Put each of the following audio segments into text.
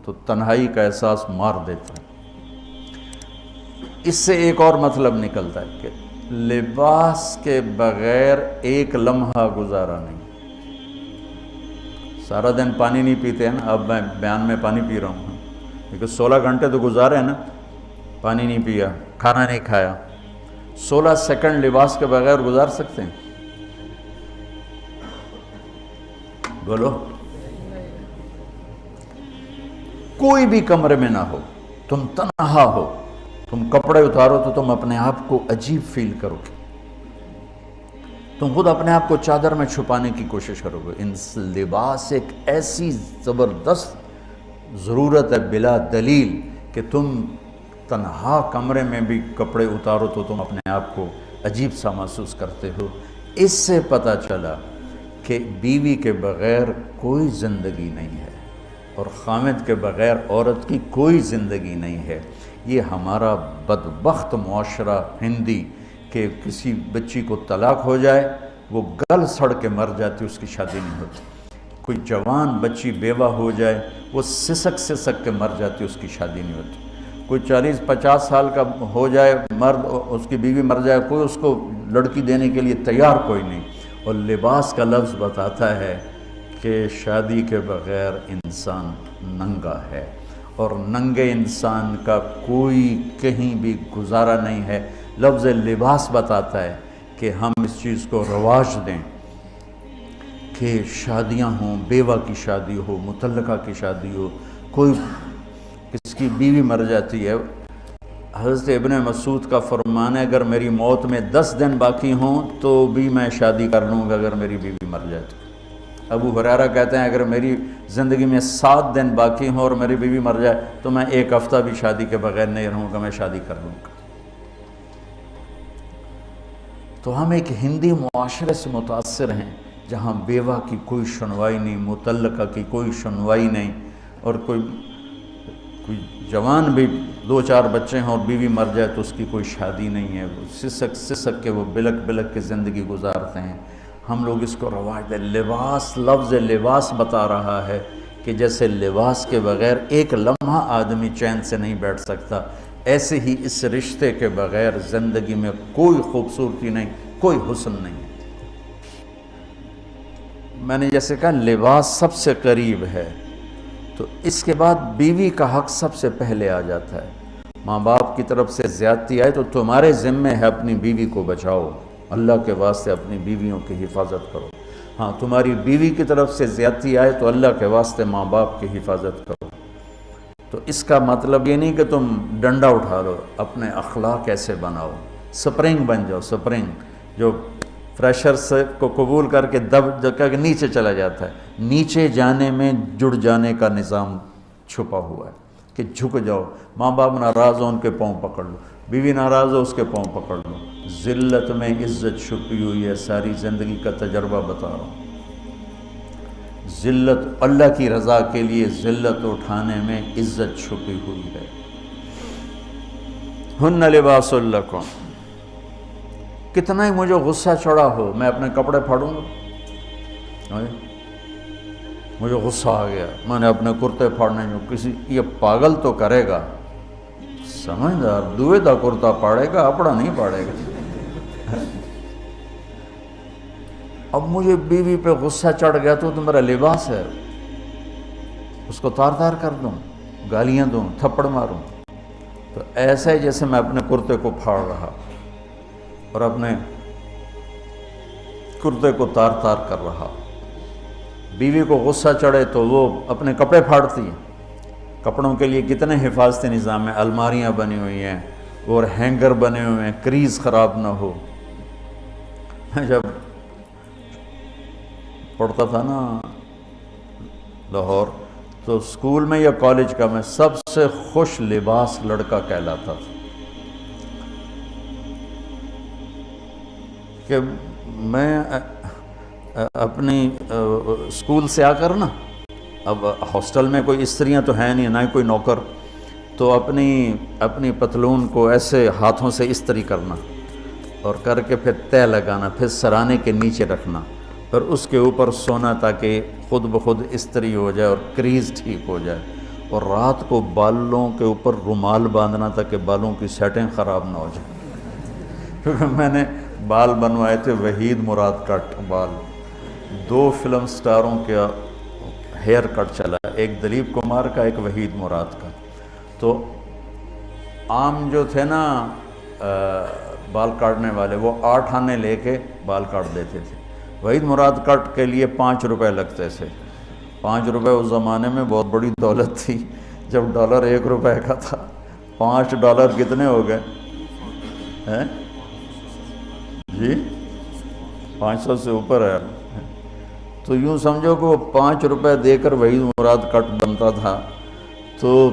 تو تنہائی کا احساس مار دیتا ہے۔ اس سے ایک اور مطلب نکلتا ہے کہ لباس کے بغیر ایک لمحہ گزارا نہیں۔ سارا دن پانی نہیں پیتے ہیں نا، اب میں بیان میں پانی پی رہا ہوں، کیونکہ 16 گھنٹے تو گزارے ہیں نا، پانی نہیں پیا، کھانا نہیں کھایا، 16 سیکنڈ لباس کے بغیر گزار سکتے ہیں؟ بولو۔ کوئی بھی کمرے میں نہ ہو، تم تنہا ہو، تم کپڑے اتارو تو تم اپنے آپ کو عجیب فیل کرو گے، تم خود اپنے آپ کو چادر میں چھپانے کی کوشش کرو گے۔ ان لباس ایک ایسی زبردست ضرورت ہے بلا دلیل کہ تم تنہا کمرے میں بھی کپڑے اتارو تو تم اپنے آپ کو عجیب سا محسوس کرتے ہو۔ اس سے پتہ چلا کہ بیوی کے بغیر کوئی زندگی نہیں ہے اور خامد کے بغیر عورت کی کوئی زندگی نہیں ہے۔ یہ ہمارا بدبخت معاشرہ ہندی کہ کسی بچی کو طلاق ہو جائے وہ گل سڑ کے مر جاتی، اس کی شادی نہیں ہوتی۔ کوئی جوان بچی بیوہ ہو جائے وہ سسک سسک کے مر جاتی، اس کی شادی نہیں ہوتی۔ کوئی 40-50 سال کا ہو جائے مرد، اس کی بیوی مر جائے، کوئی اس کو لڑکی دینے کے لیے تیار کوئی نہیں۔ اور لباس کا لفظ بتاتا ہے کہ شادی کے بغیر انسان ننگا ہے، اور ننگے انسان کا کوئی کہیں بھی گزارا نہیں ہے۔ لفظ لباس بتاتا ہے کہ ہم اس چیز کو رواج دیں کہ شادیاں ہوں، بیوہ کی شادی ہو، مطلقہ کی شادی ہو، کوئی کس کی بیوی مر جاتی ہے۔ حضرت ابن مسعود کا فرمان ہے اگر میری موت میں 10 دن باقی ہوں تو بھی میں شادی کر لوں گا اگر میری بیوی مر جائے تو۔ ابو ہریرہ کہتے ہیں اگر میری زندگی میں 7 دن باقی ہوں اور میری بیوی مر جائے تو میں 1 ہفتہ بھی شادی کے بغیر نہیں رہوں گا، میں شادی کر لوں گا۔ تو ہم ایک ہندی معاشرے سے متاثر ہیں جہاں بیوہ کی کوئی سنوائی نہیں، مطلقہ کی کوئی سنوائی نہیں، اور کوئی جوان بھی 2-4 بچے ہیں اور بیوی مر جائے تو اس کی کوئی شادی نہیں ہے، وہ سسک سسک کے وہ بلک بلک کے زندگی گزارتے ہیں۔ ہم لوگ اس کو رواج دیں۔ لباس، لفظ لباس بتا رہا ہے کہ جیسے لباس کے بغیر ایک لمحہ آدمی چین سے نہیں بیٹھ سکتا، ایسے ہی اس رشتے کے بغیر زندگی میں کوئی خوبصورتی نہیں، کوئی حسن نہیں۔ میں نے جیسے کہا لباس سب سے قریب ہے، تو اس کے بعد بیوی کا حق سب سے پہلے آ جاتا ہے۔ ماں باپ کی طرف سے زیادتی آئے تو تمہارے ذمے ہے اپنی بیوی کو بچاؤ، اللہ کے واسطے اپنی بیویوں کی حفاظت کرو۔ ہاں تمہاری بیوی کی طرف سے زیادتی آئے تو اللہ کے واسطے ماں باپ کی حفاظت کرو۔ تو اس کا مطلب یہ نہیں کہ تم ڈنڈا اٹھا لو، اپنے اخلاق ایسے بناؤ، سپرنگ بن جاؤ، سپرنگ جو فریشر سے کو قبول کر کے دب کر کے نیچے چلا جاتا ہے۔ نیچے جانے میں جڑ جانے کا نظام چھپا ہوا ہے کہ جھک جاؤ، ماں باپ ناراض ہو ان کے پاؤں پکڑ لو، بیوی ناراض ہو اس کے پاؤں پکڑ لو۔ ذلت میں عزت چھپی ہوئی ہے، ساری زندگی کا تجربہ بتا رہا ہوں۔ ذلت، اللہ کی رضا کے لیے ذلت اٹھانے میں عزت چھپی ہوئی ہے۔ ہن لباس لکم، کتنا ہی مجھے غصہ چڑھا ہو میں اپنے کپڑے پھاڑوں گا، مجھے غصہ آ گیا میں نے اپنے کرتے پھاڑنے جو کسی یہ پاگل تو کرے گا، سمجھدار دوئے دا کرتا پاڑے گا، اپنا نہیں پاڑے گا۔ اب مجھے بیوی پہ غصہ چڑھ گیا تو میرا لباس ہے، اس کو تار تار کر دوں، گالیاں دوں، تھپڑ ماروں، تو ایسا ہی جیسے میں اپنے کرتے کو پھاڑ رہا اور اپنے کرتے کو تار تار کر رہا۔ بیوی کو غصہ چڑھے تو وہ اپنے کپڑے پھاڑتی ہے۔ کپڑوں کے لیے کتنے حفاظتی نظام ہیں، الماریاں بنی ہوئی ہیں اور ہینگر بنے ہوئے ہیں، کریز خراب نہ ہو۔ میں جب پڑھتا تھا نا لاہور تو اسکول میں یا کالج کا میں سب سے خوش لباس لڑکا کہلاتا تھا کہ میں اپنی اسکول سے آ کر نا، اب ہاسٹل میں کوئی استریاں تو ہیں نہیں، نہ ہی کوئی نوکر، تو اپنی پتلون کو ایسے ہاتھوں سے استری کرنا اور کر کے پھر تہ لگانا، پھر سرانے کے نیچے رکھنا، پھر اس کے اوپر سونا تاکہ خود بخود استری ہو جائے اور کریز ٹھیک ہو جائے، اور رات کو بالوں کے اوپر رومال باندھنا تھا کہ بالوں کی سیٹنگ خراب نہ ہو جائے، کیونکہ میں نے بال بنوائے تھے وحید مراد کٹ بال، 2 فلم سٹاروں کا ہیئر کٹ چلا، ایک دلیپ کمار کا، ایک وحید مراد کا۔ تو عام جو تھے نا بال کاٹنے والے، وہ 8 آنے لے کے بال کاٹ دیتے تھے۔ وحید مراد کٹ کے لیے 5 روپے لگتے تھے۔ 5 روپے اس زمانے میں بہت بڑی دولت تھی، جب ڈالر 1 روپے کا تھا۔ 5 ڈالر کتنے ہو گئے ہیں جی؟ 500 سے اوپر ہے۔ تو یوں سمجھو کہ وہ 5 روپے دے کر وحید مراد کٹ بنتا تھا، تو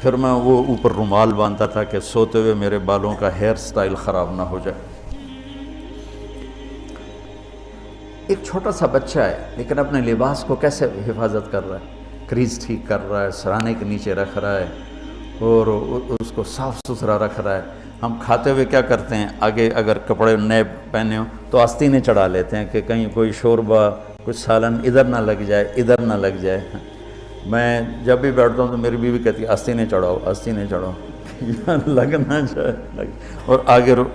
پھر میں وہ اوپر رومال باندھتا تھا کہ سوتے ہوئے میرے بالوں کا ہیئر سٹائل خراب نہ ہو جائے۔ ایک چھوٹا سا بچہ ہے لیکن اپنے لباس کو کیسے حفاظت کر رہا ہے، کریز ٹھیک کر رہا ہے، سرانے کے نیچے رکھ رہا ہے اور اس کو صاف ستھرا رکھ رہا ہے۔ ہم کھاتے ہوئے کیا کرتے ہیں، آگے اگر کپڑے نئے پہنے ہوں تو آستینیں چڑھا لیتے ہیں کہ کہیں کوئی شوربہ، کچھ سالن ادھر نہ لگ جائے، ادھر نہ لگ جائے۔ میں جب بھی بیٹھتا ہوں تو میری بیوی کہتی ہے آستینیں چڑھاؤ، آستینیں چڑھاؤ، لگ نہ جائے۔ اور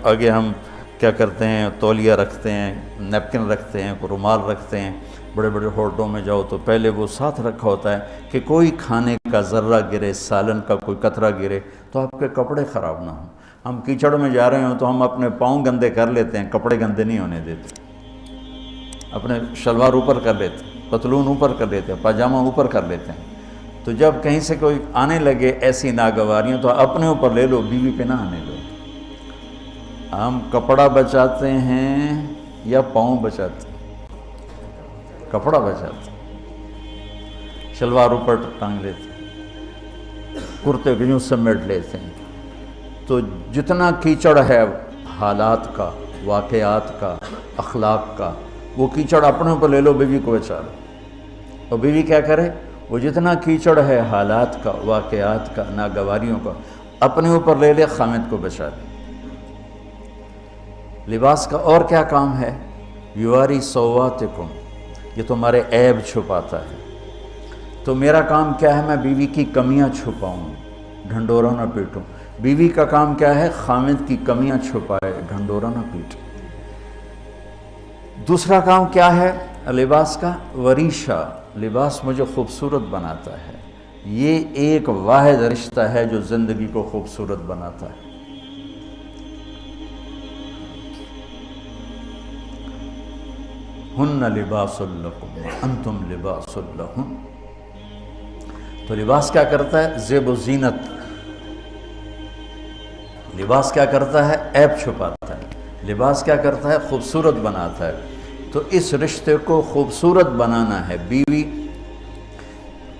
آگے ہم کیا کرتے ہیں، تولیہ رکھتے ہیں، نیپکن رکھتے ہیں، رومال رکھتے ہیں۔ بڑے بڑے ہوٹلوں میں جاؤ تو پہلے وہ ساتھ رکھا ہوتا ہے کہ کوئی کھانے کا ذرہ گرے، سالن کا کوئی قطرہ گرے تو آپ کے کپڑے خراب نہ ہوں۔ ہم کیچڑ میں جا رہے ہوں تو ہم اپنے پاؤں گندے کر لیتے ہیں، کپڑے گندے نہیں ہونے دیتے۔ اپنے شلوار اوپر کر لیتے ہیں، پتلون اوپر کر لیتے ہیں، پاجامہ اوپر کر لیتے ہیں۔ تو جب کہیں سے کوئی آنے لگے ایسی ناگواریاں تو اپنے اوپر لے لو، بیوی پہ نہ آنے دو۔ ہم کپڑا بچاتے ہیں یا پاؤں بچاتے ہیں؟ کپڑا بچاتے ہیں، شلوار اوپر ٹانگ لیتے ہیں، کرتے کو یوں سمیٹ لیتے ہیں۔ تو جتنا کیچڑ ہے حالات کا، واقعات کا، اخلاق کا، وہ کیچڑ اپنے اوپر لے لو، بیوی کو بچا لو۔ اور بیوی کیا کرے، وہ جتنا کیچڑ ہے حالات کا، واقعات کا، ناگواریوں کا، اپنے اوپر لے لے، خامد کو بچا لے۔ لباس کا اور کیا کام ہے، یواری سواتکم، یہ تمہارے عیب چھپاتا ہے۔ تو میرا کام کیا ہے، میں بیوی کی کمیاں چھپاؤں، ڈھنڈورا نہ پیٹوں۔ بیوی کا کام کیا ہے، خامد کی کمیاں چھپائے، ڈھنڈورا نہ پیٹے۔ دوسرا کام کیا ہے لباس کا، وریشہ، لباس مجھے خوبصورت بناتا ہے۔ یہ ایک واحد رشتہ ہے جو زندگی کو خوبصورت بناتا ہے۔ ہن لباس لکم انتم لباس لہن۔ تو لباس کیا کرتا ہے، زیب و زینت۔ لباس کیا کرتا ہے، عیب چھپاتا ہے۔ لباس کیا کرتا ہے، خوبصورت بناتا ہے۔ تو اس رشتے کو خوبصورت بنانا ہے، بیوی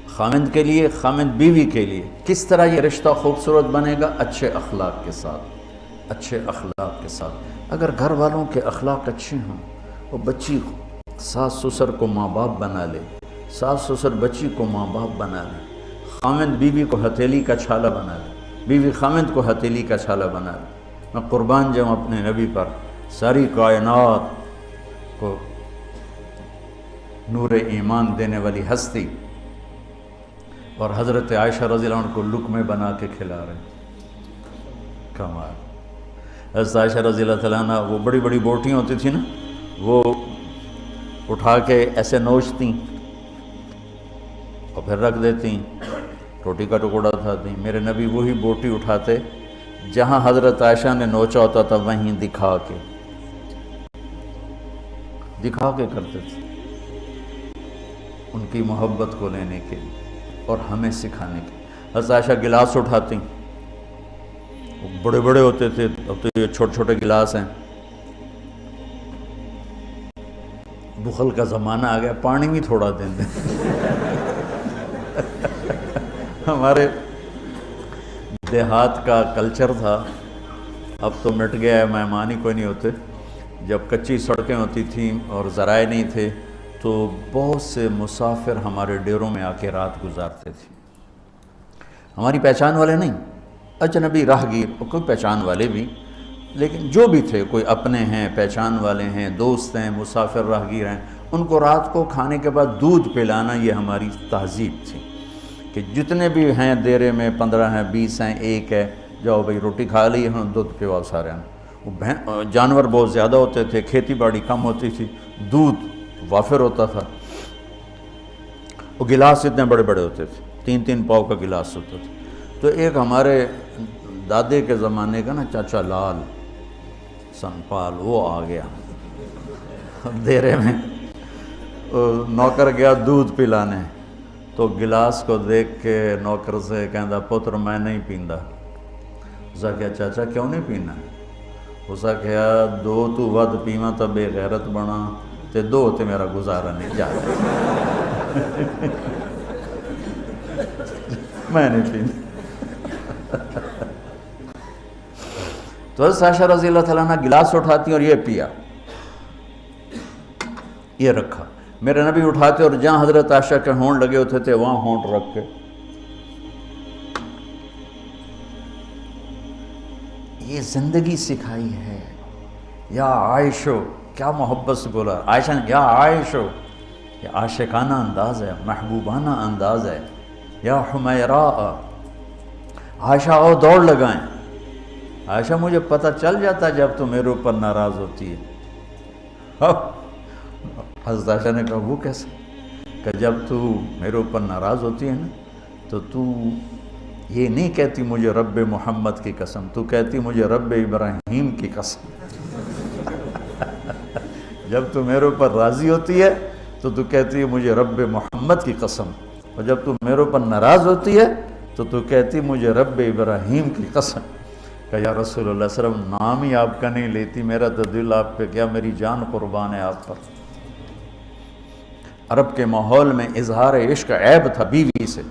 خامند کے لیے، خامند بیوی کے لیے۔ کس طرح یہ رشتہ خوبصورت بنے گا، اچھے اخلاق کے ساتھ، اچھے اخلاق کے ساتھ۔ اگر گھر والوں کے اخلاق اچھے ہوں، اور بچی ساس سسر کو ماں باپ بنا لے، ساس سسر بچی کو ماں باپ بنا لے، خامند بیوی کو ہتھیلی کا چھالا بنا لے، بیوی خامند کو ہتھیلی کا چھالا بنا لے۔ میں قربان جاؤں اپنے نبی پر، ساری کائنات کو نور ایمان دینے والی ہستی، اور حضرت عائشہ رضی اللہ عنہ کو لقمے بنا کے کھلا رہے ہیں۔ کمال۔ حضرت عائشہ رضی اللہ تعالیٰ عنہ، وہ بڑی بڑی بوٹیاں ہوتی تھیں نا، وہ اٹھا کے ایسے نوچتیں اور پھر رکھ دیتیں، روٹی کا ٹکڑا اٹھاتی۔ میرے نبی وہی بوٹی اٹھاتے جہاں حضرت عائشہ نے نوچا ہوتا تھا، وہیں دکھا کے کرتے تھے، ان کی محبت کو لینے کے لیے اور ہمیں سکھانے کے لیے۔ حضرت عائشہ گلاس اٹھاتی، وہ بڑے بڑے ہوتے تھے، اب تو یہ چھوٹے چھوٹے گلاس ہیں۔ بخل کا زمانہ آ گیا، پانی بھی تھوڑا دیں دیں۔ ہمارے دیہات کا کلچر تھا، اب تو مٹ گیا ہے، مہمان ہی کوئی نہیں ہوتے۔ جب کچی سڑکیں ہوتی تھیں اور ذرائع نہیں تھے تو بہت سے مسافر ہمارے ڈیروں میں آ کے رات گزارتے تھے، ہماری پہچان والے نہیں، اجنبی راہگیر، اور کوئی پہچان والے بھی، لیکن جو بھی تھے، کوئی اپنے ہیں، پہچان والے ہیں، دوست ہیں، مسافر راہگیر ہیں، ان کو رات کو کھانے کے بعد دودھ پلانا یہ ہماری تہذیب تھی کہ جتنے بھی ہیں دیرے میں 15 ہیں 20 ہیں 1 ہے، جاؤ بھئی روٹی کھا لی ہاں دودھ پیواؤ سارے ہیں۔ وہ جانور بہت زیادہ ہوتے تھے، کھیتی باڑی کم ہوتی تھی، دودھ وافر ہوتا تھا، وہ گلاس اتنے بڑے بڑے ہوتے تھے، 3 پاؤ کا گلاس ہوتا تھا۔ تو ایک ہمارے دادے کے زمانے کا نا چاچا لال سنپال وہ آ گیا دیرے میں، نوکر گیا دودھ پلانے، تو گلاس کو دیکھ کے نوکر سے کہندا پتر میں نہیں پیندا۔ اسا کہا چاچا کیوں نہیں پینا؟ اسا کہا 2 تو ود پیواں تو بے غیرت بنا تے 2 تے میرا گزارا نہیں جاتا میں نہیں پیندا۔ تو حضرت عائشہ رضی اللہ تعالیٰ عنہ گلاس اٹھاتی اور یہ پیا، یہ رکھا۔ میرے نبی اٹھاتے اور جہاں حضرت عائشہ کے ہونٹ لگے ہوتے تھے وہاں ہونٹ رکھ کے یہ زندگی سکھائی ہے۔ یا عائشو، کیا محبت سے بولا عائشہ نے، یا عائشو، یہ عاشقانہ انداز ہے، محبوبانہ انداز ہے۔ یا حمیراء، عائشہ آؤ دوڑ لگائیں۔ عائشہ مجھے پتہ چل جاتا جب تو میرے اوپر ناراض ہوتی ہے۔ حضرت عائشہ نے کہا وہ کیسے؟ کہ جب تو میرے اوپر ناراض ہوتی ہے نا تو یہ نہیں کہتی مجھے رب محمد کی قسم، تو کہتی مجھے رب ابراہیم کی قسم۔ جب تو میرے اوپر راضی ہوتی ہے تو کہتی ہے مجھے رب محمد کی قسم، اور جب تو میرے اوپر ناراض ہوتی ہے تو کہتی مجھے رب ابراہیم کی قسم۔ کہ یا رسول اللہ صلی اللہ علیہ وسلم نام ہی آپ کا نہیں لیتی، میرا تو دل آپ پہ کیا، میری جان قربان ہے آپ پر۔ عرب کے ماحول میں اظہار عشق عیب تھا بیوی سے،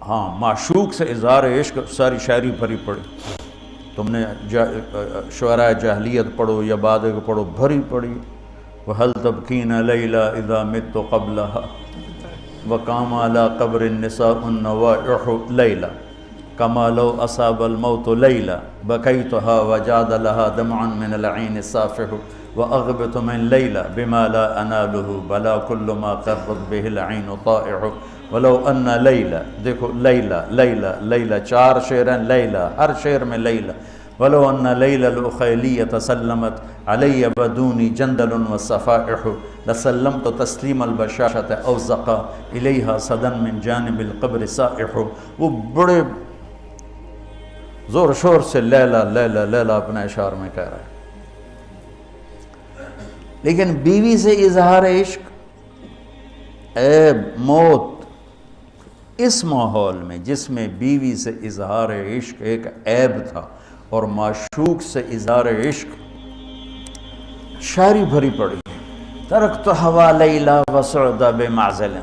ہاں معشوق سے اظہار عشق ساری شاعری بھری پڑی، تم نے شعراء جاہلیت پڑھو یا بعد کو پڑھو، بھری پڑی۔ وَهَلْ تَبْكِينَ لَيْلَا إِذَا مِتُّ قَبْلَهَا وَقَامَ عَلَىٰ قَبْرِ النِّسَاءُ النَّوَائِحُ لَيْلًا كَمَا لَوْ أَصَابَ الْمَوْتُ لَيْلًا بَكَيْتُهَا وَجَادَ لَهَا دَمْعًا مِنَ الْعَيْنِ الصَّافِحُ وَأَغْبِطُ مِنْ لَيْلًا بِمَا لَا أَنَالُهُ بَلَا كُلُّ مَا قَرَّتْ بِهِ الْعَيْنُ طَائِعُ وَلَوْ أَنَّ لَيْلًا، دیکھو لیلہ لیلہ لیلہ 4 شعر ہیں، لیلہ ہر شعر میں لیلہ۔ وَلَوْ أَنَّ لَيْلَ الْأُخَيْلِيَّةَ سَلَّمَتْ عَلَيَّ بَدُونِي جَنْدَلٌ وَالصَّفَائِحُ لَسَلَّمْتُ تَسْلِيمَ الْبَشَاشَةِ أَوْزَقَ إِلَيْهَا صَدًا مِنْ جَانِبِ الْقَبْرِ سَائِحُ۔ وہ بڑے زور شور سے لیلہ لیلہ لیلہ اپنے اشعار میں کہہ رہا ہے، لیکن بیوی سے اظہار عشق عیب، موت، اس ماحول میں جس میں بیوی سے اظہار عشق ایک عیب تھا اور معشوق سے اظہار عشق شاعری بھری پڑی۔ ترکت ہوا لیلہ وسعد بمعزل،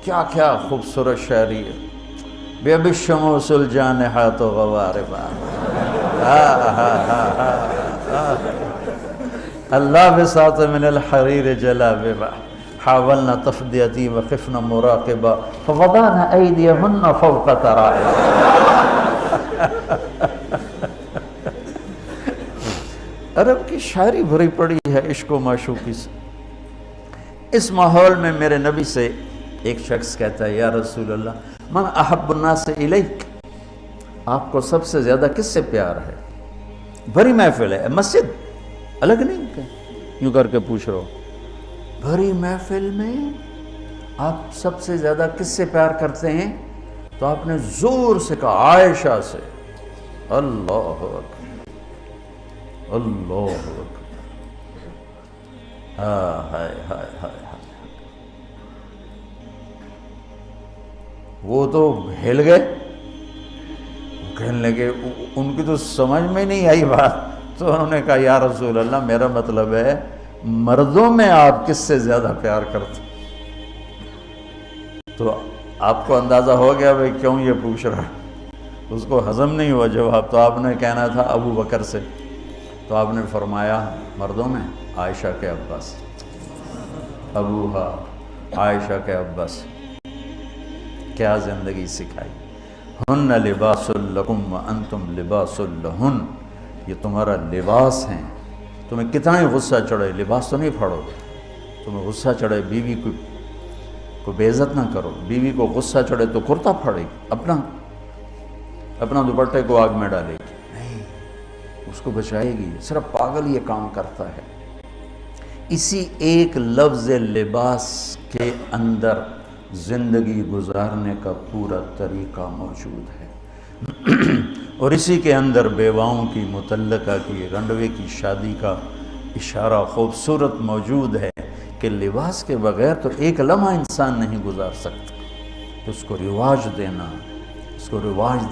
کیا کیا خوبصورت شاعری ہے۔ بے بالشموس الجانحات غواربا، اللہ بساط من الحریر جلاببا حاولنا تفدیتی وخفنا مراقبا فوضعنا ایدیہن فوق ترائب۔ عرب کی شاعری بھری پڑی ہے عشق و معشوقی سے۔ اس ماحول میں میرے نبی سے ایک شخص کہتا ہے یا رسول اللہ من احب الناس الیک، آپ کو سب سے زیادہ کس سے پیار ہے؟ بھری محفل ہے، مسجد الگ نہیں کہ یوں کر کے پوچھ رہا ہو، بھری محفل میں آپ سب سے زیادہ کس سے پیار کرتے ہیں؟ تو آپ نے زور سے کہا عائشہ سے۔ اللہ اکبر، اللہ اکبر، ہائے ہائے ہائے، وہ تو ہل گئے، کہنے لگے، ان کی تو سمجھ میں نہیں آئی بات، تو انہوں نے کہا یا رسول اللہ میرا مطلب ہے مردوں میں آپ کس سے زیادہ پیار کرتے؟ تو آپ کو اندازہ ہو گیا بھئی کیوں یہ پوچھ رہا ہے، اس کو ہضم نہیں ہوا جواب۔ تو آپ نے کہنا تھا ابو بکر سے، تو آپ نے فرمایا مردوں میں عائشہ کے عباس، ابوہا عائشہ کے عباس۔ کیا زندگی سکھائی، ہن لباس لکم وانتم لباس لہن، یہ تمہارا لباس ہیں، تمہیں کتنا ہی غصہ چڑھے لباس تو نہیں پھاڑو، تمہیں غصہ چڑھے بیوی کو کو بے عزت نہ کرو. بیوی کو غصہ چڑھے تو کرتا پھاڑے گی, اپنا دوپٹے کو آگ میں ڈالے گی, نہیں, اس کو بچائے گی. صرف پاگل یہ کام کرتا ہے. اسی ایک لفظ لباس کے اندر زندگی گزارنے کا پورا طریقہ موجود ہے. اور اسی کے اندر بیواؤں کی, مطلقہ کی, رنڈوے کی شادی کا اشارہ خوبصورت موجود ہے کہ لباس کے بغیر تو ایک لمحہ انسان نہیں گزار سکتا. تو اس کو رواج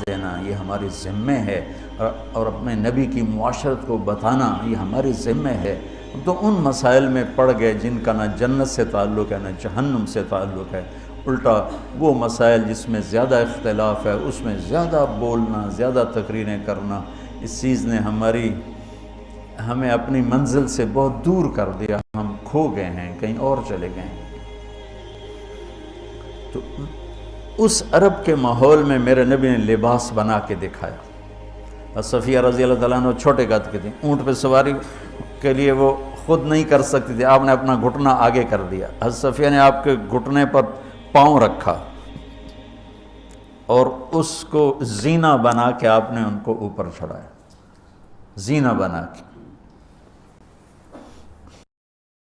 دینا یہ ہماری ذمہ ہے, اور اپنے نبی کی معاشرت کو بتانا یہ ہماری ذمہ ہے. تو ان مسائل میں پڑ گئے جن کا نہ جنت سے تعلق ہے نہ جہنم سے تعلق ہے. الٹا وہ مسائل جس میں زیادہ اختلاف ہے اس میں زیادہ بولنا, زیادہ تقریریں کرنا, اس چیز نے ہمیں اپنی منزل سے بہت دور کر دیا. ہم کھو گئے ہیں, کہیں اور چلے گئے ہیں. تو اس عرب کے ماحول میں میرے نبی نے لباس بنا کے دکھایا. صفیہ رضی اللہ تعالیٰ عنہ چھوٹے قد کے تھے, اونٹ پہ سواری کے لیے وہ خود نہیں کر سکتی تھی, آپ نے اپنا گھٹنا آگے کر دیا. حضرت صفیہ نے آپ کے گھٹنے پر پاؤں رکھا اور اس کو زینہ بنا کے آپ نے ان کو اوپر چڑھایا, زینہ بنا کے.